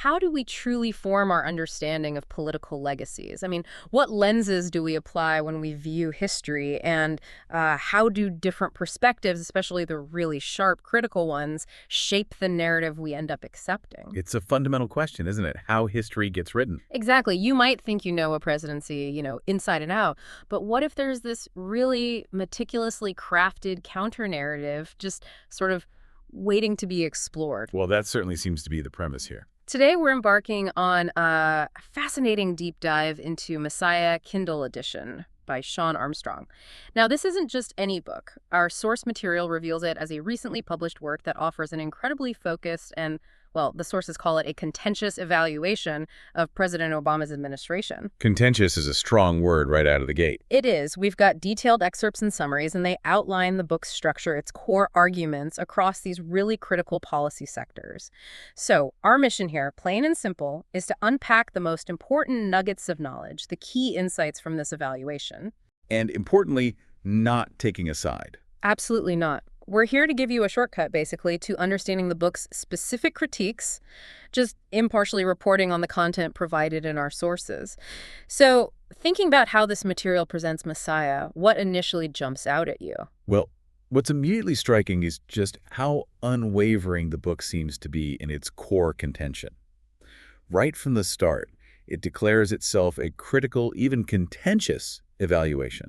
how do we truly form our understanding of political legacies? I mean, what lenses do we apply when we view history, and how do different perspectives, especially the really sharp, critical ones, shape the narrative we end up accepting? It's a fundamental question, isn't it? How history gets written. Exactly. You might think you know a presidency, inside and out, but what if there's this really meticulously crafted counter-narrative just sort of waiting to be explored? Well, that certainly seems to be the premise here. Today, we're embarking on a fascinating deep dive into Messiah Kindle Edition by Sean Armstrong. Now, this isn't just any book. Our source material reveals it as a recently published work that offers an incredibly focused and, well, the sources call it a contentious evaluation of President Obama's administration. Contentious is a strong word right out of the gate. It is. We've got detailed excerpts and summaries, and they outline the book's structure, its core arguments across these really critical policy sectors. So our mission here, plain and simple, is to unpack the most important nuggets of knowledge, the key insights from this evaluation. And importantly, not taking a side. Absolutely not. We're here to give you a shortcut, basically, to understanding the book's specific critiques, just impartially reporting on the content provided in our sources. So, thinking about how this material presents Messiah, what initially jumps out at you? Well, what's immediately striking is just how unwavering the book seems to be in its core contention. Right from the start, it declares itself a critical, even contentious evaluation.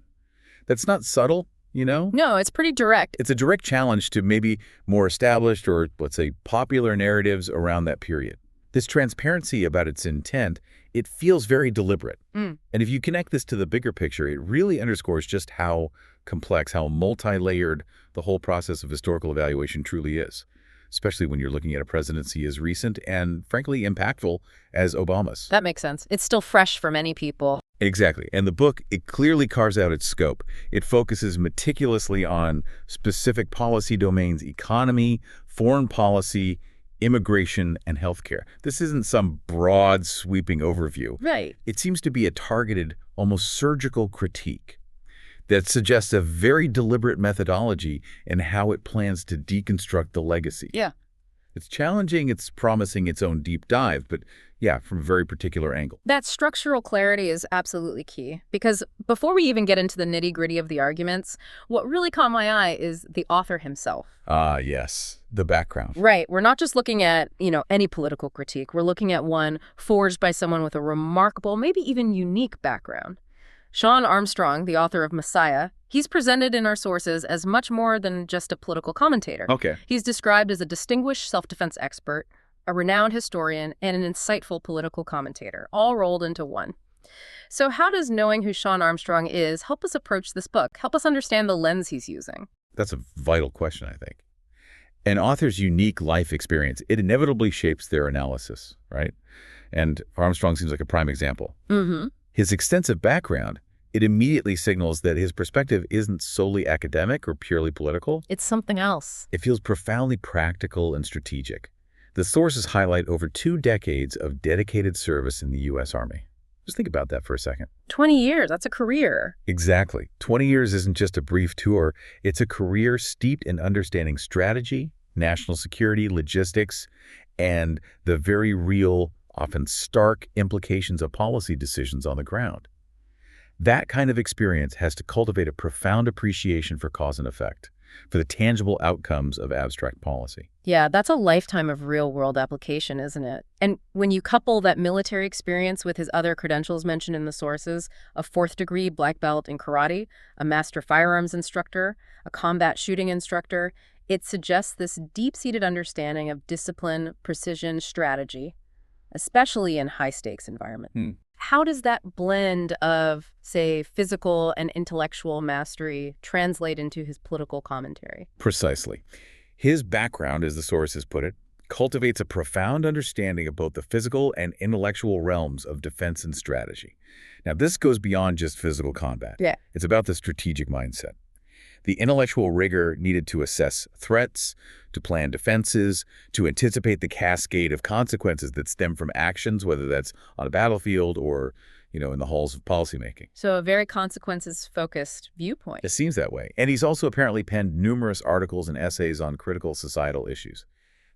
That's not subtle. No, it's pretty direct. It's a direct challenge to maybe more established or, let's say, popular narratives around that period. This transparency about its intent, it feels very deliberate. And if you connect this to the bigger picture, it really underscores just how complex, how multi-layered the whole process of historical evaluation truly is, especially when you're looking at a presidency as recent and, frankly, impactful as Obama's. That makes sense. It's still fresh for many people. Exactly. And the book, it clearly carves out its scope. It focuses meticulously on specific policy domains: economy, foreign policy, immigration, and healthcare. This isn't some broad, sweeping overview. Right. It seems to be a targeted, almost surgical critique that suggests a very deliberate methodology in how it plans to deconstruct the legacy. Yeah. It's challenging, it's promising its own deep dive, but yeah, from a very particular angle. That structural clarity is absolutely key, because before we even get into the nitty-gritty of the arguments, what really caught my eye is the author himself. Ah, yes, the background. Right. We're not just looking at, any political critique. We're looking at one forged by someone with a remarkable, maybe even unique background. Sean Armstrong, the author of Messiah, he's presented in our sources as much more than just a political commentator. Okay. He's described as a distinguished self-defense expert, a renowned historian, and an insightful political commentator, all rolled into one. So how does knowing who Sean Armstrong is help us approach this book, help us understand the lens he's using? That's a vital question, I think. An author's unique life experience, it inevitably shapes their analysis, right? And Armstrong seems like a prime example. His extensive background, it immediately signals that his perspective isn't solely academic or purely political. It's something else. It feels profoundly practical and strategic. The sources highlight over 2 decades of dedicated service in the U.S. Army. Just think about that for a second. 20 years, that's a career. Exactly. 20 years isn't just a brief tour. It's a career steeped in understanding strategy, national security, logistics, and the very real, often stark implications of policy decisions on the ground. That kind of experience has to cultivate a profound appreciation for cause and effect, for the tangible outcomes of abstract policy. Yeah, that's a lifetime of real-world application, isn't it? And when you couple that military experience with his other credentials mentioned in the sources, a 4th-degree black belt in karate, a master firearms instructor, a combat shooting instructor, it suggests this deep-seated understanding of discipline, precision, strategy, especially in high-stakes environments. How does that blend of, say, physical and intellectual mastery translate into his political commentary? Precisely. His background, as the sources put it, cultivates a profound understanding of both the physical and intellectual realms of defense and strategy. Now, this goes beyond just physical combat. Yeah. It's about the strategic mindset. The intellectual rigor needed to assess threats, to plan defenses, to anticipate the cascade of consequences that stem from actions, whether that's on a battlefield or, in the halls of policymaking. So a very consequences-focused viewpoint. It seems that way. And he's also apparently penned numerous articles and essays on critical societal issues.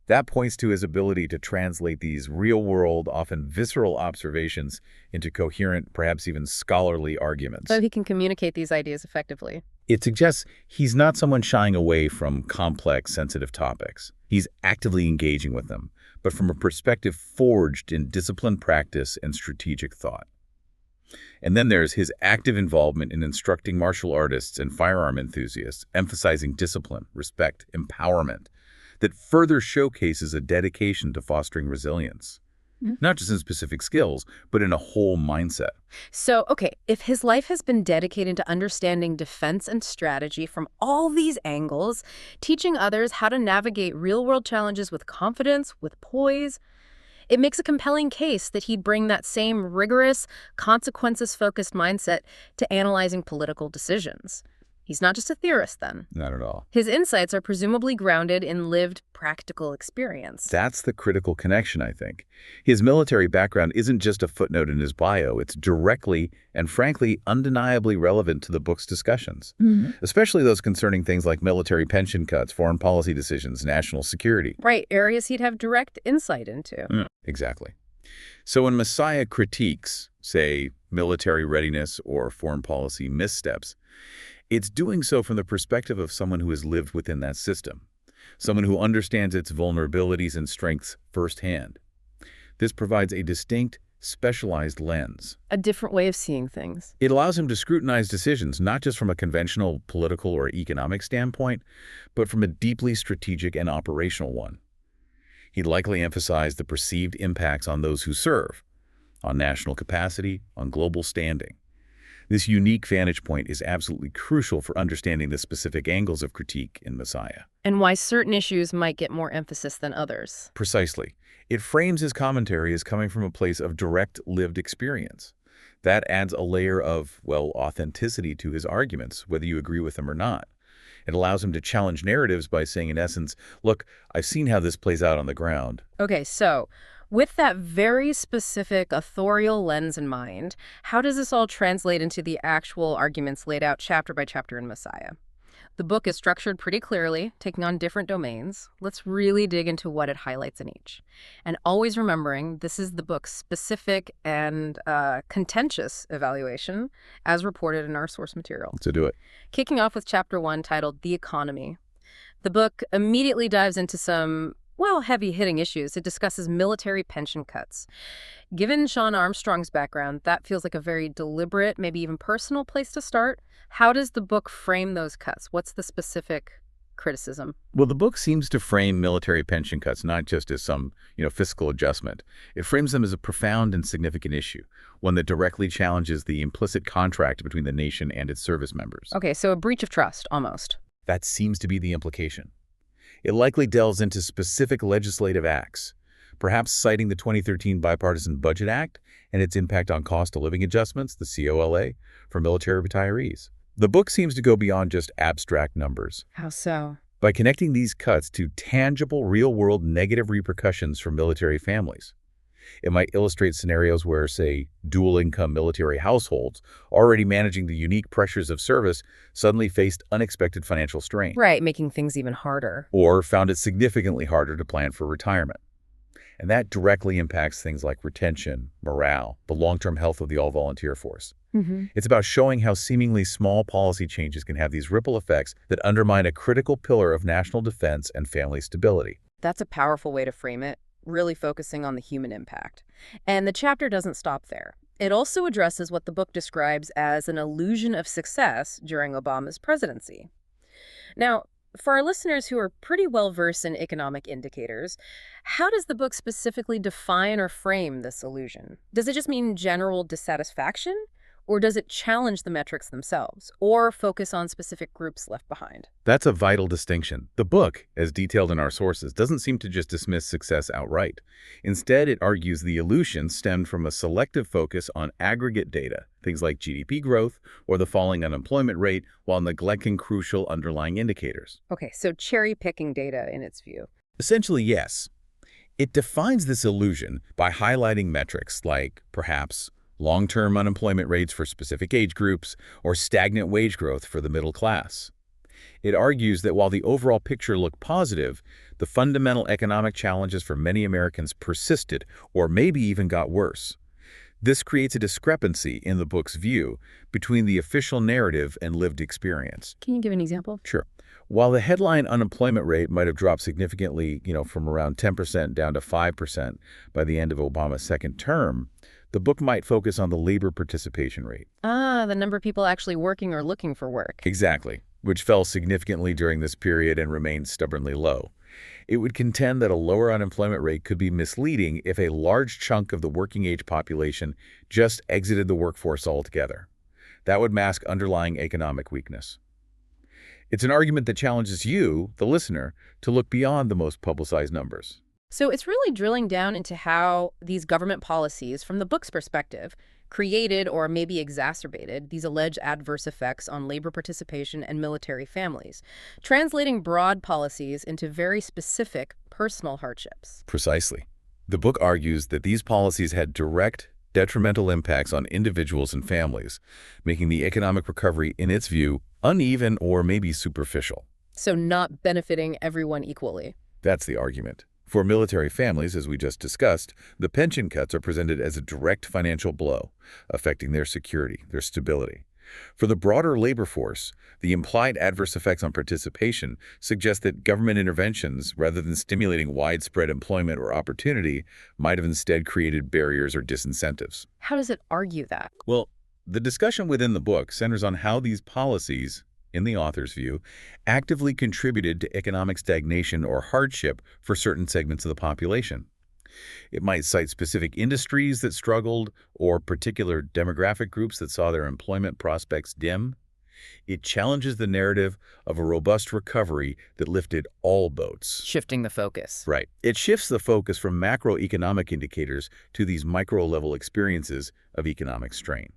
That points to his ability to translate these real-world, often visceral observations into coherent, perhaps even scholarly arguments. So he can communicate these ideas effectively. It suggests he's not someone shying away from complex, sensitive topics. He's actively engaging with them, but from a perspective forged in disciplined practice and strategic thought. And then there's his active involvement in instructing martial artists and firearm enthusiasts, emphasizing discipline, respect, empowerment, that further showcases a dedication to fostering resilience. Not just in specific skills, but in a whole mindset. So, okay, if his life has been dedicated to understanding defense and strategy from all these angles, teaching others how to navigate real-world challenges with confidence, with poise, it makes a compelling case that he'd bring that same rigorous, consequences-focused mindset to analyzing political decisions. He's not just a theorist, then. Not at all. His insights are presumably grounded in lived, practical experience. That's the critical connection, I think. His military background isn't just a footnote in his bio. It's directly and, frankly, undeniably relevant to the book's discussions, especially those concerning things like military pension cuts, foreign policy decisions, national security. Right, areas he'd have direct insight into. Exactly. So when Messiah critiques, say, military readiness or foreign policy missteps, it's doing so from the perspective of someone who has lived within that system, someone who understands its vulnerabilities and strengths firsthand. This provides a distinct, specialized lens. A different way of seeing things. It allows him to scrutinize decisions not just from a conventional political or economic standpoint, but from a deeply strategic and operational one. He'd likely emphasize the perceived impacts on those who serve, on national capacity, on global standing. This unique vantage point is absolutely crucial for understanding the specific angles of critique in Messiah. And why certain issues might get more emphasis than others. Precisely. It frames his commentary as coming from a place of direct lived experience. That adds a layer of, well, authenticity to his arguments, whether you agree with them or not. It allows him to challenge narratives by saying, in essence, look, I've seen how this plays out on the ground. Okay, so with that very specific authorial lens in mind, how does this all translate into the actual arguments laid out chapter by chapter in Messiah? The book is structured pretty clearly, taking on different domains. Let's really dig into what it highlights in each. And always remembering this is the book's specific and contentious evaluation as reported in our source material. To do it. Kicking off with chapter 1 titled The Economy. The book immediately dives into some heavy-hitting issues. It discusses military pension cuts. Given Sean Armstrong's background, that feels like a very deliberate, maybe even personal place to start. How does the book frame those cuts? What's the specific criticism? Well, the book seems to frame military pension cuts not just as some, fiscal adjustment. It frames them as a profound and significant issue, one that directly challenges the implicit contract between the nation and its service members. Okay, so a breach of trust, almost. That seems to be the implication. It likely delves into specific legislative acts, perhaps citing the 2013 Bipartisan Budget Act and its impact on cost of living adjustments, the COLA, for military retirees. The book seems to go beyond just abstract numbers. How so? By connecting these cuts to tangible, real-world negative repercussions for military families. It might illustrate scenarios where, say, dual-income military households already managing the unique pressures of service suddenly faced unexpected financial strain. Right, making things even harder. Or found it significantly harder to plan for retirement. And that directly impacts things like retention, morale, the long-term health of the all-volunteer force. It's about showing how seemingly small policy changes can have these ripple effects that undermine a critical pillar of national defense and family stability. That's a powerful way to frame it, really focusing on the human impact. And the chapter doesn't stop there. It also addresses what the book describes as an illusion of success during Obama's presidency. Now, for our listeners who are pretty well-versed in economic indicators, how does the book specifically define or frame this illusion? Does it just mean general dissatisfaction? Or does it challenge the metrics themselves, or focus on specific groups left behind? That's a vital distinction. The book, as detailed in our sources, doesn't seem to just dismiss success outright. Instead, it argues the illusion stemmed from a selective focus on aggregate data, things like GDP growth or the falling unemployment rate, while neglecting crucial underlying indicators. Okay, so cherry-picking data in its view. Essentially, yes. It defines this illusion by highlighting metrics like, perhaps, long-term unemployment rates for specific age groups, or stagnant wage growth for the middle class. It argues that while the overall picture looked positive, the fundamental economic challenges for many Americans persisted or maybe even got worse. This creates a discrepancy in the book's view between the official narrative and lived experience. Can you give an example? Sure. While the headline unemployment rate might have dropped significantly, from around 10% down to 5% by the end of Obama's second term, the book might focus on the labor participation rate. Ah, the number of people actually working or looking for work. Exactly, which fell significantly during this period and remained stubbornly low. It would contend that a lower unemployment rate could be misleading if a large chunk of the working-age population just exited the workforce altogether. That would mask underlying economic weakness. It's an argument that challenges you, the listener, to look beyond the most publicized numbers. So it's really drilling down into how these government policies, from the book's perspective, created or maybe exacerbated these alleged adverse effects on labor participation and military families, translating broad policies into very specific personal hardships. Precisely. The book argues that these policies had direct, detrimental impacts on individuals and families, making the economic recovery, in its view, uneven or maybe superficial. So not benefiting everyone equally. That's the argument. For military families, as we just discussed, the pension cuts are presented as a direct financial blow, affecting their security, their stability. For the broader labor force, the implied adverse effects on participation suggest that government interventions, rather than stimulating widespread employment or opportunity, might have instead created barriers or disincentives. How does it argue that? Well, the discussion within the book centers on how these policies, in the author's view, actively contributed to economic stagnation or hardship for certain segments of the population. It might cite specific industries that struggled or particular demographic groups that saw their employment prospects dim. It challenges the narrative of a robust recovery that lifted all boats. Shifting the focus. Right. It shifts the focus from macroeconomic indicators to these micro-level experiences of economic strain.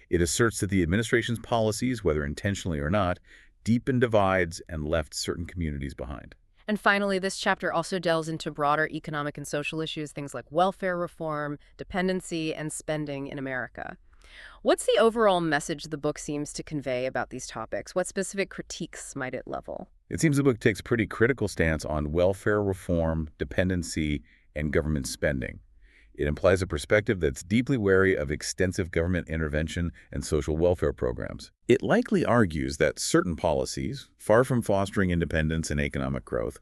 It asserts that the administration's policies, whether intentionally or not, deepened divides and left certain communities behind. And finally, this chapter also delves into broader economic and social issues, things like welfare reform, dependency, and spending in America. What's the overall message the book seems to convey about these topics? What specific critiques might it level? It seems the book takes a pretty critical stance on welfare reform, dependency, and government spending. It implies a perspective that's deeply wary of extensive government intervention and social welfare programs. It likely argues that certain policies, far from fostering independence and economic growth,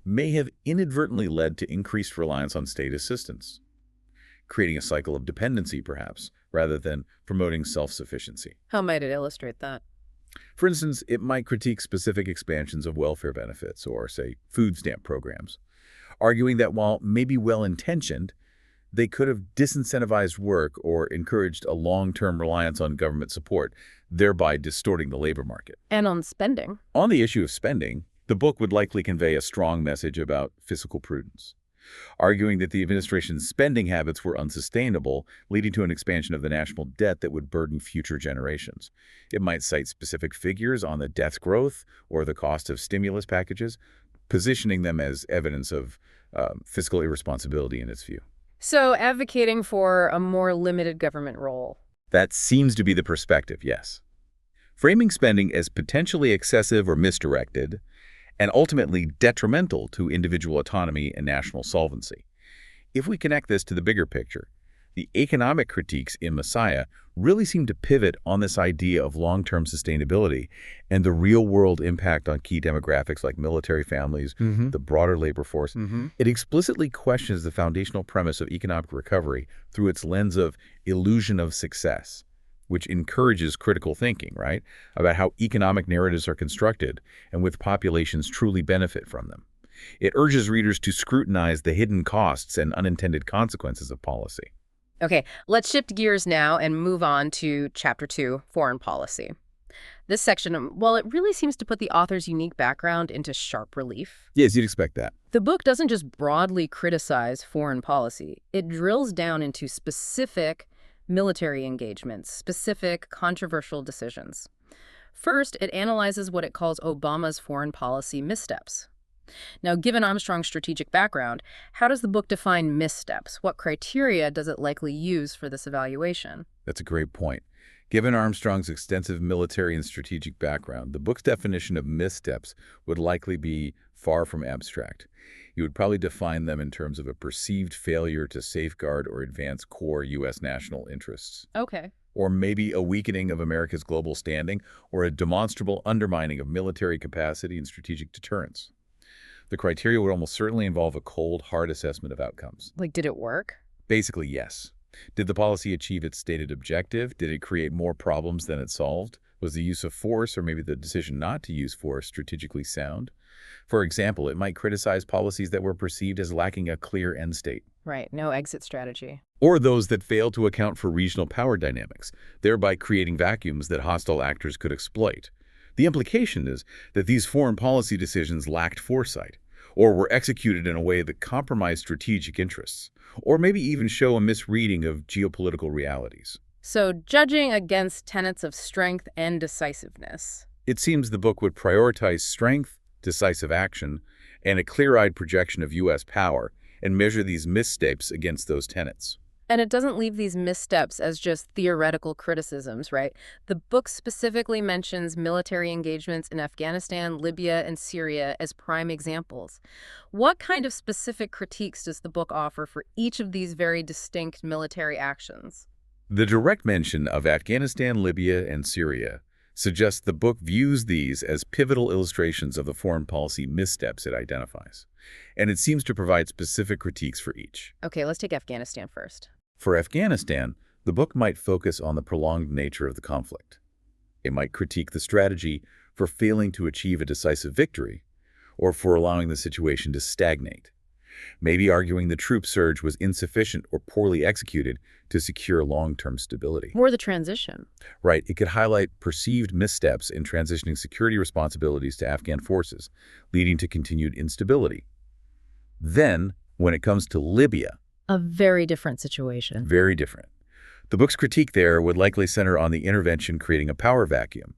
may have inadvertently led to increased reliance on state assistance, creating a cycle of dependency, perhaps, rather than promoting self-sufficiency. How might it illustrate that? For instance, it might critique specific expansions of welfare benefits or, say, food stamp programs, arguing that while maybe well-intentioned, they could have disincentivized work or encouraged a long-term reliance on government support, thereby distorting the labor market. And on spending. On the issue of spending, the book would likely convey a strong message about fiscal prudence, arguing that the administration's spending habits were unsustainable, leading to an expansion of the national debt that would burden future generations. It might cite specific figures on the debt growth or the cost of stimulus packages, positioning them as evidence of fiscal irresponsibility in its view. So advocating for a more limited government role. That seems to be the perspective, yes. Framing spending as potentially excessive or misdirected, and ultimately detrimental to individual autonomy and national solvency. If we connect this to the bigger picture, the economic critiques in Messiah really seem to pivot on this idea of long-term sustainability and the real-world impact on key demographics like military families, the broader labor force. It explicitly questions the foundational premise of economic recovery through its lens of illusion of success, which encourages critical thinking, right, about how economic narratives are constructed and which populations truly benefit from them. It urges readers to scrutinize the hidden costs and unintended consequences of policy. Okay, let's shift gears now and move on to Chapter 2, Foreign Policy. This section, well, it really seems to put the author's unique background into sharp relief. Yes, you'd expect that. The book doesn't just broadly criticize foreign policy. It drills down into specific military engagements, specific controversial decisions. First, it analyzes what it calls Obama's foreign policy missteps. Now, given Armstrong's strategic background, how does the book define missteps? What criteria does it likely use for this evaluation? That's a great point. Given Armstrong's extensive military and strategic background, the book's definition of missteps would likely be far from abstract. He would probably define them in terms of a perceived failure to safeguard or advance core U.S. national interests. Okay. Or maybe a weakening of America's global standing, or a demonstrable undermining of military capacity and strategic deterrence. The criteria would almost certainly involve a cold, hard assessment of outcomes. Like, did it work? Basically, yes. Did the policy achieve its stated objective? Did it create more problems than it solved? Was the use of force, or maybe the decision not to use force, strategically sound? For example, it might criticize policies that were perceived as lacking a clear end state. Right, no exit strategy. Or those that fail to account for regional power dynamics, thereby creating vacuums that hostile actors could exploit. The implication is that these foreign policy decisions lacked foresight, or were executed in a way that compromised strategic interests, or maybe even show a misreading of geopolitical realities. So, judging against tenets of strength and decisiveness. It seems the book would prioritize strength, decisive action, and a clear-eyed projection of U.S. power, and measure these missteps against those tenets. And it doesn't leave these missteps as just theoretical criticisms, right? The book specifically mentions military engagements in Afghanistan, Libya, and Syria as prime examples. What kind of specific critiques does the book offer for each of these very distinct military actions? The direct mention of Afghanistan, Libya, and Syria suggests the book views these as pivotal illustrations of the foreign policy missteps it identifies, and it seems to provide specific critiques for each. Okay, let's take Afghanistan first. For Afghanistan, the book might focus on the prolonged nature of the conflict. It might critique the strategy for failing to achieve a decisive victory, or for allowing the situation to stagnate, maybe arguing the troop surge was insufficient or poorly executed to secure long-term stability. More the transition. Right, it could highlight perceived missteps in transitioning security responsibilities to Afghan forces, leading to continued instability. Then, when it comes to Libya, A very different situation. very different. The book's critique there would likely center on the intervention creating a power vacuum,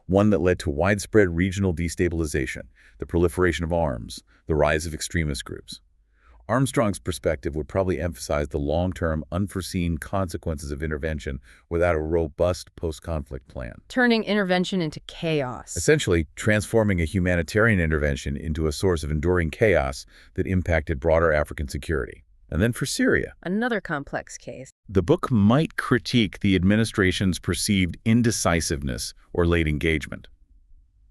one that led to widespread regional destabilization, the proliferation of arms, the rise of extremist groups. Armstrong's perspective would probably emphasize the long-term, unforeseen consequences of intervention without a robust post-conflict plan. Turning intervention into chaos. Essentially, transforming a humanitarian intervention into a source of enduring chaos that impacted broader African security. And then for Syria, Another complex case. the book might critique the administration's perceived indecisiveness or late engagement,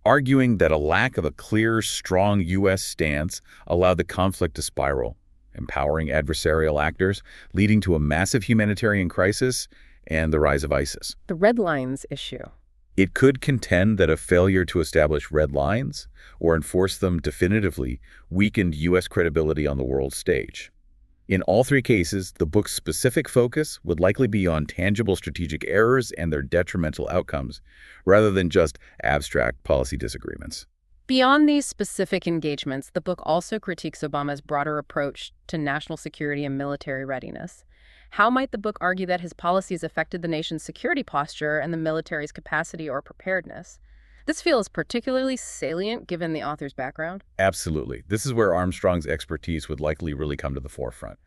arguing that a lack of a clear, strong U.S. stance allowed the conflict to spiral, empowering adversarial actors, leading to a massive humanitarian crisis and the rise of ISIS. The red lines issue. It could contend that a failure to establish red lines or enforce them definitively weakened U.S. credibility on the world stage. In all three cases, the book's specific focus would likely be on tangible strategic errors and their detrimental outcomes, rather than just abstract policy disagreements. Beyond these specific engagements, the book also critiques Obama's broader approach to national security and military readiness. How might the book argue that his policies affected the nation's security posture and the military's capacity or preparedness? This feels particularly salient given the author's background. Absolutely. This is where Armstrong's expertise would likely really come to the forefront.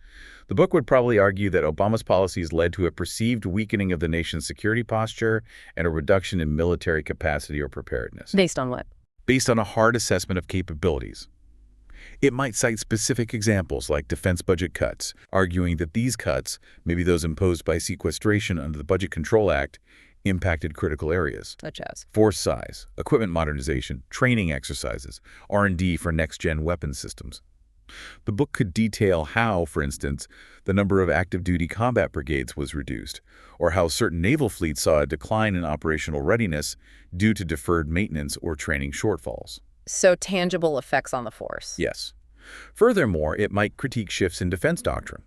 The book would probably argue that Obama's policies led to a perceived weakening of the nation's security posture and a reduction in military capacity or preparedness. Based on what? Based on a hard assessment of capabilities. It might cite specific examples like defense budget cuts, arguing that these cuts, maybe those imposed by sequestration under the Budget Control Act, impacted critical areas. Such as? Force size, equipment modernization, training exercises, R&D for next-gen weapons systems. The book could detail how, for instance, the number of active-duty combat brigades was reduced, or how certain naval fleets saw a decline in operational readiness due to deferred maintenance or training shortfalls. So tangible effects on the force. Yes. Furthermore, it might critique shifts in defense doctrine,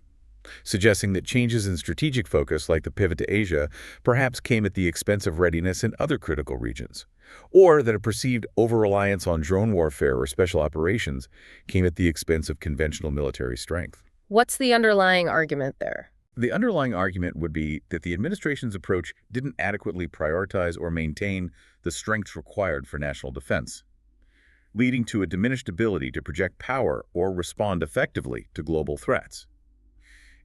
suggesting that changes in strategic focus, like the pivot to Asia, perhaps came at the expense of readiness in other critical regions, or that a perceived over-reliance on drone warfare or special operations came at the expense of conventional military strength. What's the underlying argument there? The underlying argument would be that the administration's approach didn't adequately prioritize or maintain the strengths required for national defense, leading to a diminished ability to project power or respond effectively to global threats.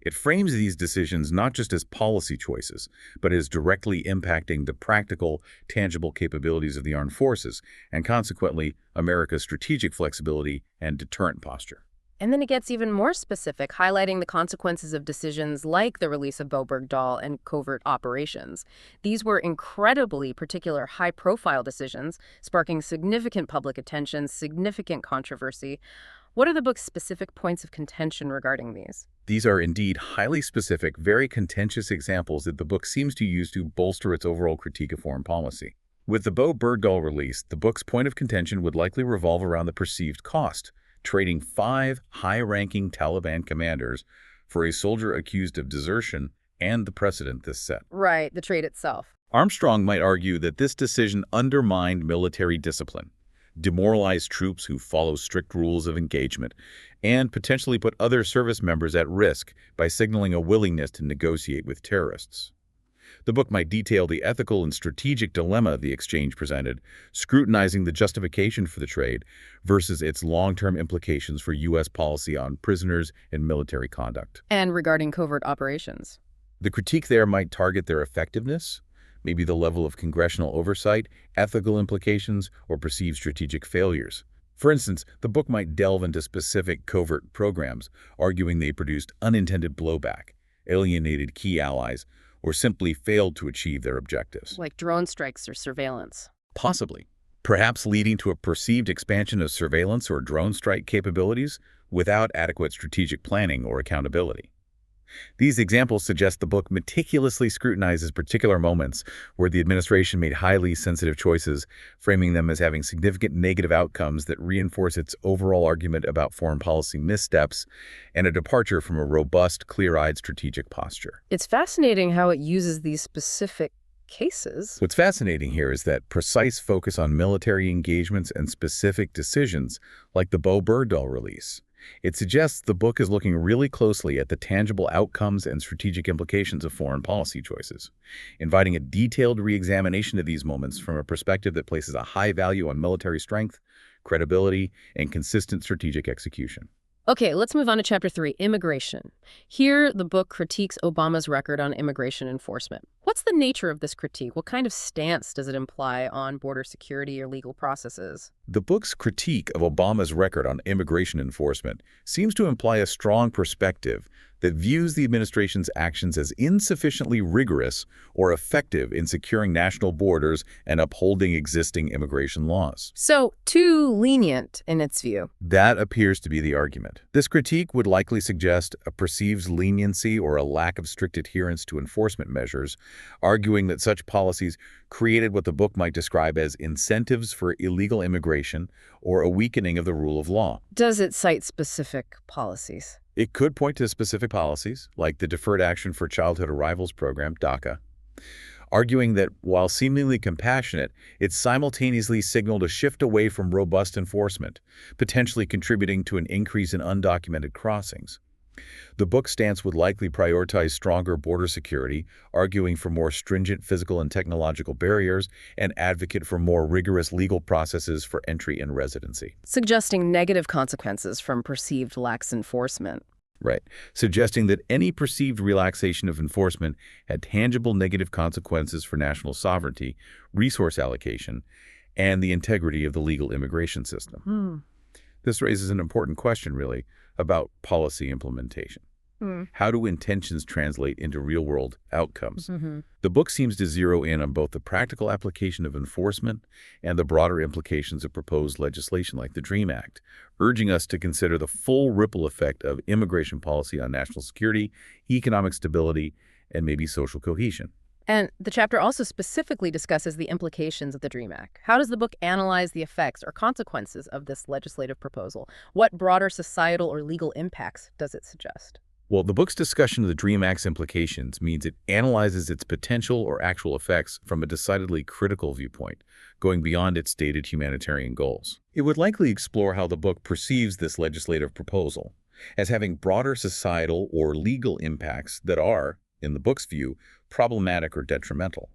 It frames these decisions not just as policy choices, but as directly impacting the practical, tangible capabilities of the armed forces, and consequently, America's strategic flexibility and deterrent posture. And then it gets even more specific, highlighting the consequences of decisions like the release of Bowe Bergdahl and covert operations. These were incredibly particular, high-profile decisions, sparking significant public attention, significant controversy. What are the book's specific points of contention regarding these? These are indeed highly specific, very contentious examples that the book seems to use to bolster its overall critique of foreign policy. With the Bowe Bergdahl release, the book's point of contention would likely revolve around the perceived cost, trading 5 high-ranking Taliban commanders for a soldier accused of desertion and the precedent this set. Right, the trade itself. Armstrong might argue that this decision undermined military discipline, demoralized troops who follow strict rules of engagement, and potentially put other service members at risk by signaling a willingness to negotiate with terrorists. The book might detail the ethical and strategic dilemma the exchange presented, scrutinizing the justification for the trade versus its long-term implications for U.S. policy on prisoners and military conduct. And regarding covert operations. The critique there might target their effectiveness, maybe the level of congressional oversight, ethical implications, or perceived strategic failures. For instance, the book might delve into specific covert programs, arguing they produced unintended blowback, alienated key allies, or simply failed to achieve their objectives. Like drone strikes or surveillance. Possibly. Perhaps leading to a perceived expansion of surveillance or drone strike capabilities without adequate strategic planning or accountability. These examples suggest the book meticulously scrutinizes particular moments where the administration made highly sensitive choices, framing them as having significant negative outcomes that reinforce its overall argument about foreign policy missteps and a departure from a robust, clear-eyed strategic posture. It's fascinating how it uses these specific cases. What's fascinating here is that precise focus on military engagements and specific decisions, like the Bowe Bergdahl release. It suggests the book is looking really closely at the tangible outcomes and strategic implications of foreign policy choices, inviting a detailed re-examination of these moments from a perspective that places a high value on military strength, credibility, and consistent strategic execution. Okay, let's move on to Chapter 3, Immigration. Here, the book critiques Obama's record on immigration enforcement. What's the nature of this critique? What kind of stance does it imply on border security or legal processes? The book's critique of Obama's record on immigration enforcement seems to imply a strong perspective that views the administration's actions as insufficiently rigorous or effective in securing national borders and upholding existing immigration laws. So, too lenient in its view. That appears to be the argument. This critique would likely suggest a perceived leniency or a lack of strict adherence to enforcement measures, arguing that such policies created what the book might describe as incentives for illegal immigration or a weakening of the rule of law. Does it cite specific policies? It could point to specific policies, like the Deferred Action for Childhood Arrivals Program, DACA, arguing that while seemingly compassionate, it simultaneously signaled a shift away from robust enforcement, potentially contributing to an increase in undocumented crossings. The book's stance would likely prioritize stronger border security, arguing for more stringent physical and technological barriers, and advocate for more rigorous legal processes for entry and residency. Suggesting negative consequences from perceived lax enforcement. Right, suggesting that any perceived relaxation of enforcement had tangible negative consequences for national sovereignty, resource allocation, and the integrity of the legal immigration system. This raises an important question, really, about policy implementation. How do intentions translate into real-world outcomes? The book seems to zero in on both the practical application of enforcement and the broader implications of proposed legislation like the DREAM Act, urging us to consider the full ripple effect of immigration policy on national security, economic stability, and maybe social cohesion. And the chapter also specifically discusses the implications of the DREAM Act. How does the book analyze the effects or consequences of this legislative proposal? What broader societal or legal impacts does it suggest? Well, the book's discussion of the DREAM Act's implications means it analyzes its potential or actual effects from a decidedly critical viewpoint, going beyond its stated humanitarian goals. It would likely explore how the book perceives this legislative proposal as having broader societal or legal impacts that are, in the book's view, problematic or detrimental.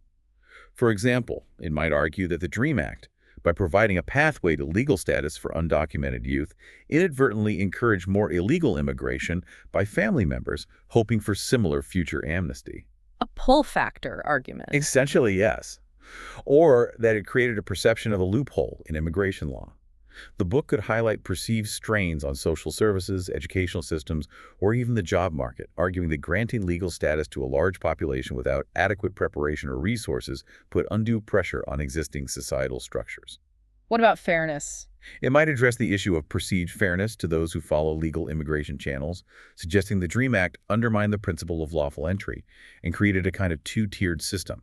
For example, it might argue that the DREAM Act, By providing a pathway to legal status for undocumented youth, inadvertently encouraged more illegal immigration by family members hoping for similar future amnesty. A pull factor argument. Essentially, yes. Or that it created a perception of a loophole in immigration law. The book could highlight perceived strains on social services, educational systems, or even the job market, arguing that granting legal status to a large population without adequate preparation or resources put undue pressure on existing societal structures. What about fairness? It might address the issue of perceived fairness to those who follow legal immigration channels, suggesting the DREAM Act undermined the principle of lawful entry and created a kind of two-tiered system.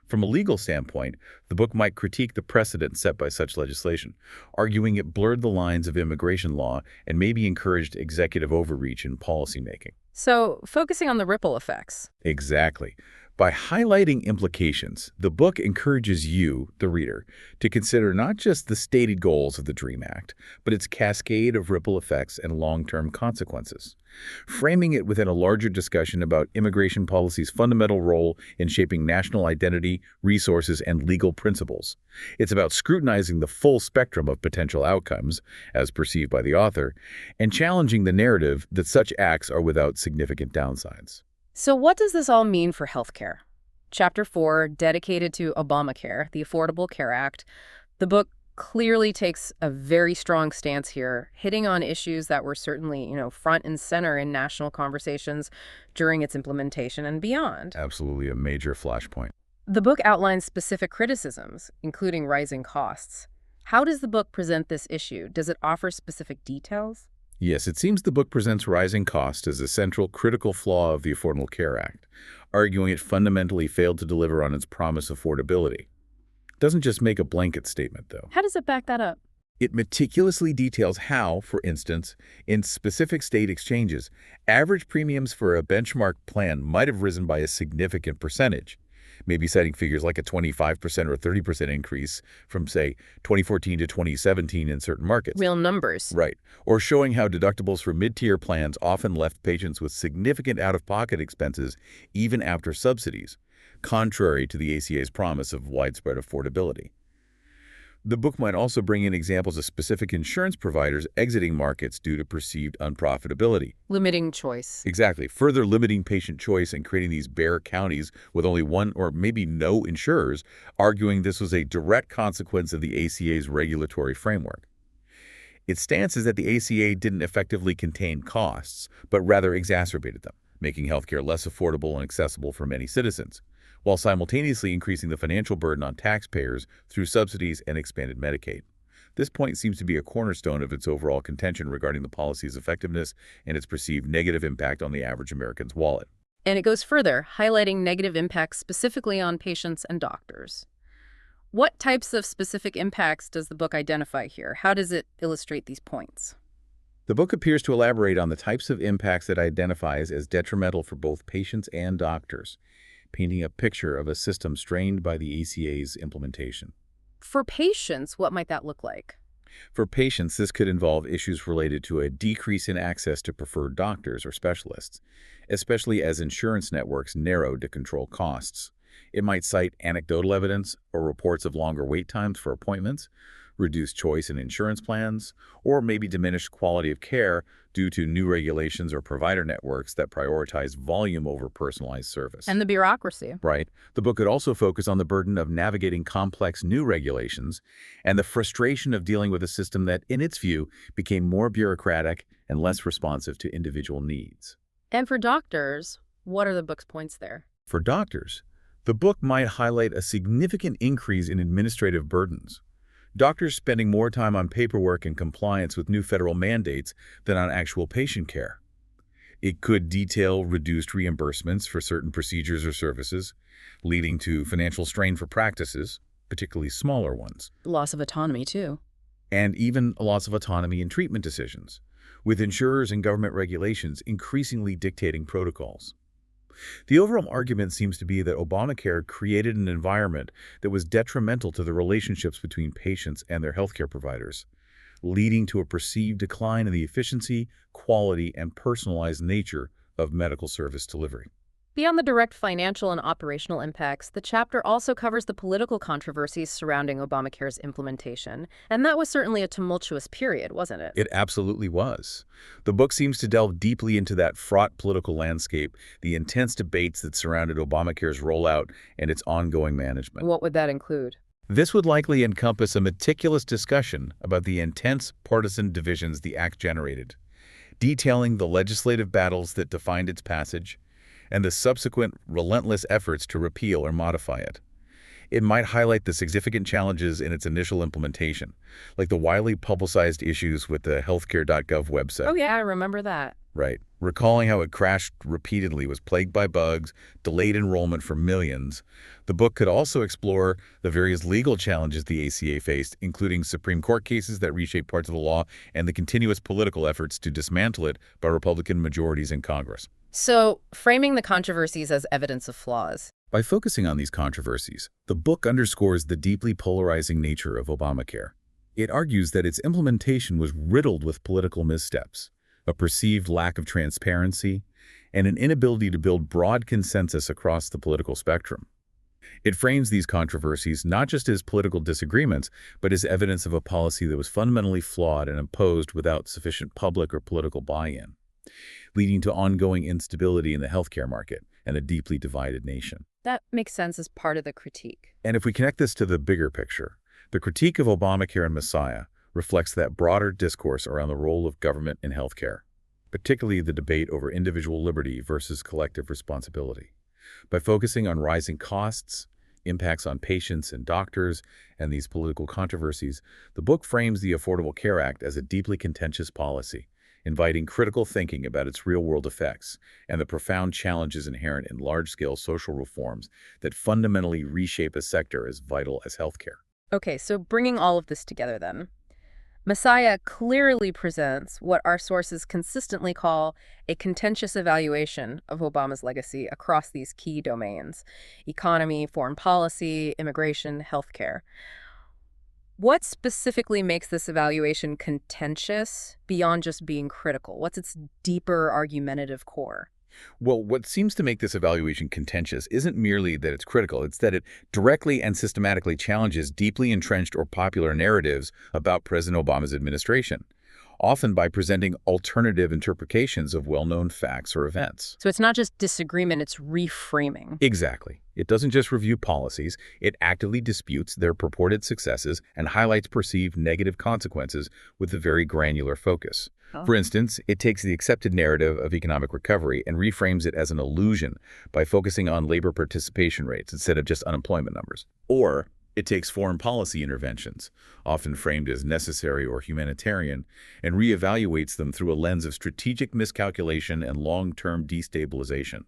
From a legal standpoint, the book might critique the precedent set by such legislation, arguing it blurred the lines of immigration law and maybe encouraged executive overreach in policymaking. So, focusing on the ripple effects. Exactly. By highlighting implications, the book encourages you, the reader, to consider not just the stated goals of the DREAM Act, but its cascade of ripple effects and long-term consequences, framing it within a larger discussion about immigration policy's fundamental role in shaping national identity, resources, and legal principles. It's about scrutinizing the full spectrum of potential outcomes, as perceived by the author, and challenging the narrative that such acts are without significant downsides. So what does this all mean for healthcare? Chapter 4, dedicated to Obamacare, the Affordable Care Act. The book clearly takes a very strong stance here, hitting on issues that were certainly, front and center in national conversations during its implementation and beyond. Absolutely a major flashpoint. The book outlines specific criticisms, including rising costs. How does the book present this issue? Does it offer specific details? Yes, it seems the book presents rising costs as a central critical flaw of the Affordable Care Act, arguing it fundamentally failed to deliver on its promise of affordability. It doesn't just make a blanket statement, though. How does it back that up? It meticulously details how, for instance, in specific state exchanges, average premiums for a benchmark plan might have risen by a significant percentage, maybe citing figures like a 25% or 30% increase from, say, 2014 to 2017 in certain markets. Real numbers. Right. Or showing how deductibles for mid-tier plans often left patients with significant out-of-pocket expenses even after subsidies, contrary to the ACA's promise of widespread affordability. The book might also bring in examples of specific insurance providers exiting markets due to perceived unprofitability. Limiting choice. Exactly. Further limiting patient choice and creating these bare counties with only one or maybe no insurers, arguing this was a direct consequence of the ACA's regulatory framework. Its stance is that the ACA didn't effectively contain costs, but rather exacerbated them, making healthcare less affordable and accessible for many citizens, while simultaneously increasing the financial burden on taxpayers through subsidies and expanded Medicaid. This point seems to be a cornerstone of its overall contention regarding the policy's effectiveness and its perceived negative impact on the average American's wallet. And it goes further, highlighting negative impacts specifically on patients and doctors. What types of specific impacts does the book identify here? How does it illustrate these points? The book appears to elaborate on the types of impacts it identifies as detrimental for both patients and doctors, painting a picture of a system strained by the ACA's implementation. For patients, what might that look like? For patients, this could involve issues related to a decrease in access to preferred doctors or specialists, especially as insurance networks narrowed to control costs. It might cite anecdotal evidence or reports of longer wait times for appointments, reduced choice in insurance plans, or maybe diminished quality of care due to new regulations or provider networks that prioritize volume over personalized service. And the bureaucracy. Right. The book could also focus on the burden of navigating complex new regulations and the frustration of dealing with a system that, in its view, became more bureaucratic and less responsive to individual needs. And for doctors, what are the book's points there? For doctors, the book might highlight a significant increase in administrative burdens. Doctors spending more time on paperwork and compliance with new federal mandates than on actual patient care. It could detail reduced reimbursements for certain procedures or services, leading to financial strain for practices, particularly smaller ones. Loss of autonomy, too. And even a loss of autonomy in treatment decisions, with insurers and government regulations increasingly dictating protocols. The overall argument seems to be that Obamacare created an environment that was detrimental to the relationships between patients and their healthcare providers, leading to a perceived decline in the efficiency, quality, and personalized nature of medical service delivery. Beyond the direct financial and operational impacts, the chapter also covers the political controversies surrounding Obamacare's implementation. And that was certainly a tumultuous period, wasn't it? It absolutely was. The book seems to delve deeply into that fraught political landscape, the intense debates that surrounded Obamacare's rollout and its ongoing management. What would that include? This would likely encompass a meticulous discussion about the intense partisan divisions the act generated, detailing the legislative battles that defined its passage, and the subsequent relentless efforts to repeal or modify it. It might highlight the significant challenges in its initial implementation, like the widely publicized issues with the healthcare.gov website. Oh, yeah, I remember that. Right. Recalling how it crashed repeatedly, was plagued by bugs, delayed enrollment for millions. The book could also explore the various legal challenges the ACA faced, including Supreme Court cases that reshaped parts of the law and the continuous political efforts to dismantle it by Republican majorities in Congress. So, framing the controversies as evidence of flaws. By focusing on these controversies, the book underscores the deeply polarizing nature of Obamacare. It argues that its implementation was riddled with political missteps, a perceived lack of transparency, and an inability to build broad consensus across the political spectrum. It frames these controversies not just as political disagreements, but as evidence of a policy that was fundamentally flawed and imposed without sufficient public or political buy-in, leading to ongoing instability in the healthcare market and a deeply divided nation. That makes sense as part of the critique. And if we connect this to the bigger picture, the critique of Obamacare and Messiah reflects that broader discourse around the role of government in healthcare, particularly the debate over individual liberty versus collective responsibility. By focusing on rising costs, impacts on patients and doctors, and these political controversies, the book frames the Affordable Care Act as a deeply contentious policy, inviting critical thinking about its real-world effects and the profound challenges inherent in large-scale social reforms that fundamentally reshape a sector as vital as healthcare. Okay, so bringing all of this together then. Messiah clearly presents what our sources consistently call a contentious evaluation of Obama's legacy across these key domains: economy, foreign policy, immigration, healthcare. What specifically makes this evaluation contentious beyond just being critical? What's its deeper argumentative core? Well, what seems to make this evaluation contentious isn't merely that it's critical, it's that it directly and systematically challenges deeply entrenched or popular narratives about President Obama's administration, often by presenting alternative interpretations of well-known facts or events. So it's not just disagreement, it's reframing. Exactly. It doesn't just review policies, it actively disputes their purported successes and highlights perceived negative consequences with a very granular focus. For instance, it takes the accepted narrative of economic recovery and reframes it as an illusion by focusing on labor participation rates instead of just unemployment numbers. Or it takes foreign policy interventions, often framed as necessary or humanitarian, and reevaluates them through a lens of strategic miscalculation and long-term destabilization.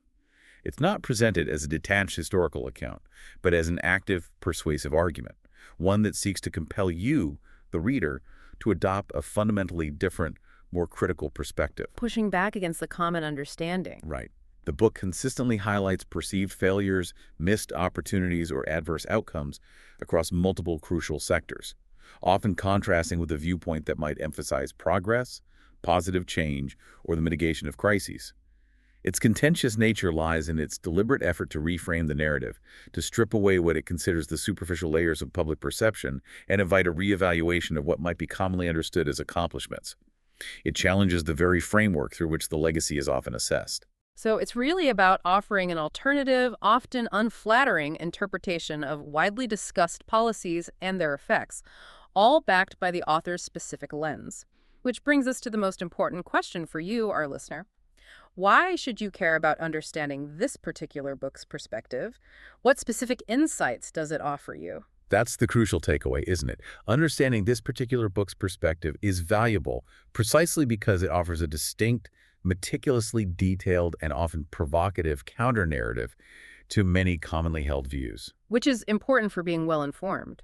It's not presented as a detached historical account, but as an active, persuasive argument, one that seeks to compel you, the reader, to adopt a fundamentally different, more critical perspective. Pushing back against the common understanding. Right. The book consistently highlights perceived failures, missed opportunities, or adverse outcomes across multiple crucial sectors, often contrasting with a viewpoint that might emphasize progress, positive change, or the mitigation of crises. Its contentious nature lies in its deliberate effort to reframe the narrative, to strip away what it considers the superficial layers of public perception and invite a reevaluation of what might be commonly understood as accomplishments. It challenges the very framework through which the legacy is often assessed. So it's really about offering an alternative, often unflattering interpretation of widely discussed policies and their effects, all backed by the author's specific lens. Which brings us to the most important question for you, our listener. Why should you care about understanding this particular book's perspective? What specific insights does it offer you? That's the crucial takeaway, isn't it? Understanding this particular book's perspective is valuable precisely because it offers a distinct, meticulously detailed, and often provocative counter-narrative to many commonly held views. Which is important for being well-informed.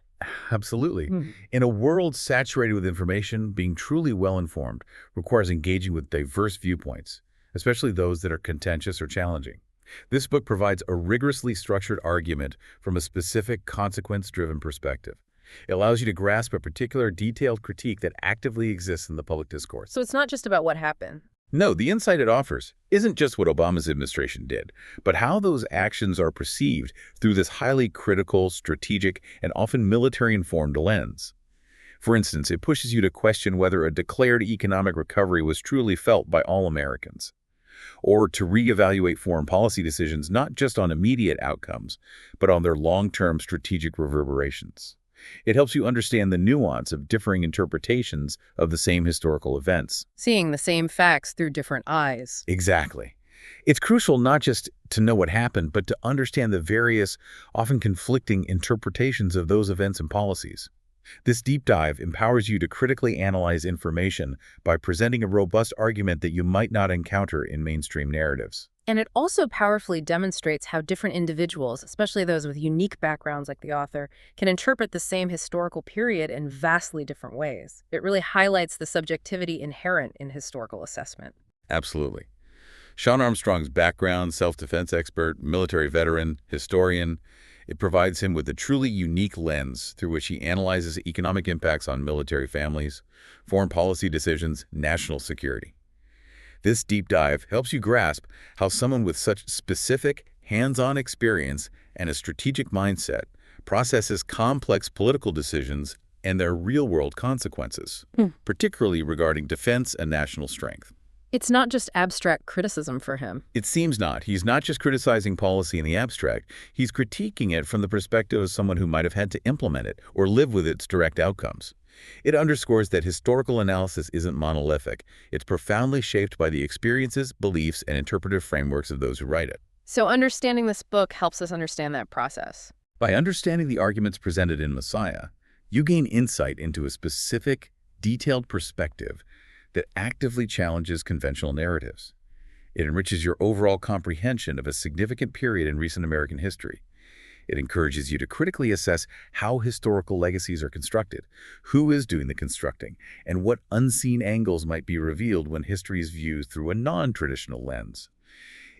Absolutely. In a world saturated with information, being truly well-informed requires engaging with diverse viewpoints, especially those that are contentious or challenging. This book provides a rigorously structured argument from a specific, consequence-driven perspective. It allows you to grasp a particular detailed critique that actively exists in the public discourse. So it's not just about what happened. No, the insight it offers isn't just what Obama's administration did, but how those actions are perceived through this highly critical, strategic, and often military-informed lens. For instance, it pushes you to question whether a declared economic recovery was truly felt by all Americans, or to reevaluate foreign policy decisions not just on immediate outcomes, but on their long-term strategic reverberations. It helps you understand the nuance of differing interpretations of the same historical events. Seeing the same facts through different eyes. Exactly. It's crucial not just to know what happened, but to understand the various, often conflicting interpretations of those events and policies. This deep dive empowers you to critically analyze information by presenting a robust argument that you might not encounter in mainstream narratives. And it also powerfully demonstrates how different individuals, especially those with unique backgrounds like the author, can interpret the same historical period in vastly different ways. It really highlights the subjectivity inherent in historical assessment. Absolutely. Sean Armstrong's background, self-defense expert, military veteran, historian, it provides him with a truly unique lens through which he analyzes economic impacts on military families, foreign policy decisions, national security. This deep dive helps you grasp how someone with such specific, hands-on experience and a strategic mindset processes complex political decisions and their real-world consequences, particularly regarding defense and national strength. It's not just abstract criticism for him. It seems not. He's not just criticizing policy in the abstract. He's critiquing it from the perspective of someone who might have had to implement it or live with its direct outcomes. It underscores that historical analysis isn't monolithic. It's profoundly shaped by the experiences, beliefs, and interpretive frameworks of those who write it. So understanding this book helps us understand that process. By understanding the arguments presented in Messiah, you gain insight into a specific, detailed perspective that actively challenges conventional narratives. It enriches your overall comprehension of a significant period in recent American history. It encourages you to critically assess how historical legacies are constructed, who is doing the constructing, and what unseen angles might be revealed when history is viewed through a non-traditional lens.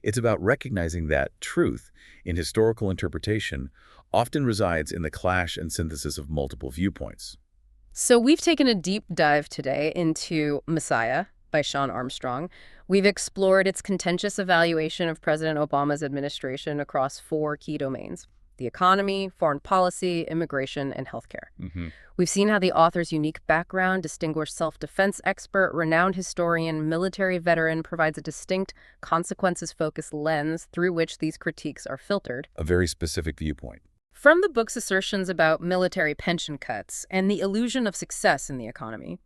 It's about recognizing that truth in historical interpretation often resides in the clash and synthesis of multiple viewpoints. So we've taken a deep dive today into Messiah by Sean Armstrong. We've explored its contentious evaluation of President Obama's administration across 4 key domains: the economy, foreign policy, immigration, and healthcare. We've seen how the author's unique background, distinguished self-defense expert, renowned historian, military veteran, provides a distinct, consequences-focused lens through which these critiques are filtered. A very specific viewpoint. From the book's assertions about military pension cuts and the illusion of success in the economy,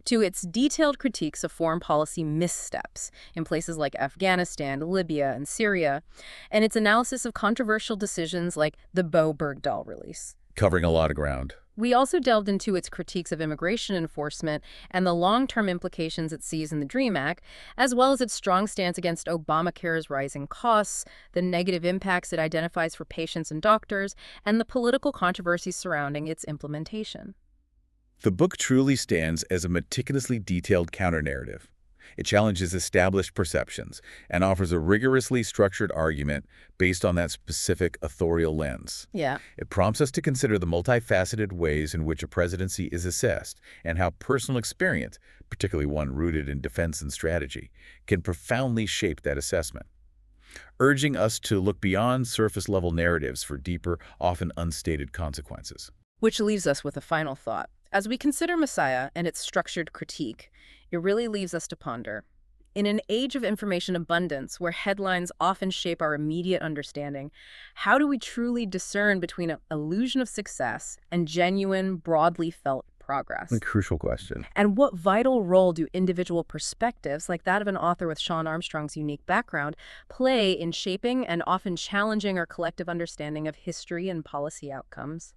to its detailed critiques of foreign policy missteps in places like Afghanistan, Libya, and Syria, and its analysis of controversial decisions like the Bowe-Bergdahl release. Covering a lot of ground. We also delved into its critiques of immigration enforcement and the long-term implications it sees in the DREAM Act, as well as its strong stance against Obamacare's rising costs, the negative impacts it identifies for patients and doctors, and the political controversies surrounding its implementation. The book truly stands as a meticulously detailed counter-narrative. It challenges established perceptions and offers a rigorously structured argument based on that specific authorial lens. Yeah. It prompts us to consider the multifaceted ways in which a presidency is assessed and how personal experience, particularly one rooted in defense and strategy, can profoundly shape that assessment, urging us to look beyond surface-level narratives for deeper, often unstated consequences. Which leaves us with a final thought. As we consider Messiah and its structured critique, it really leaves us to ponder. In an age of information abundance, where headlines often shape our immediate understanding, how do we truly discern between an illusion of success and genuine, broadly felt progress? A crucial question. And what vital role do individual perspectives, like that of an author with Sean Armstrong's unique background, play in shaping and often challenging our collective understanding of history and policy outcomes?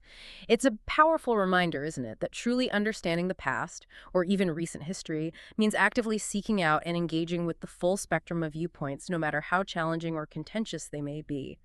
It's a powerful reminder, isn't it, that truly understanding the past, or even recent history, means actively seeking out and engaging with the full spectrum of viewpoints, no matter how challenging or contentious they may be.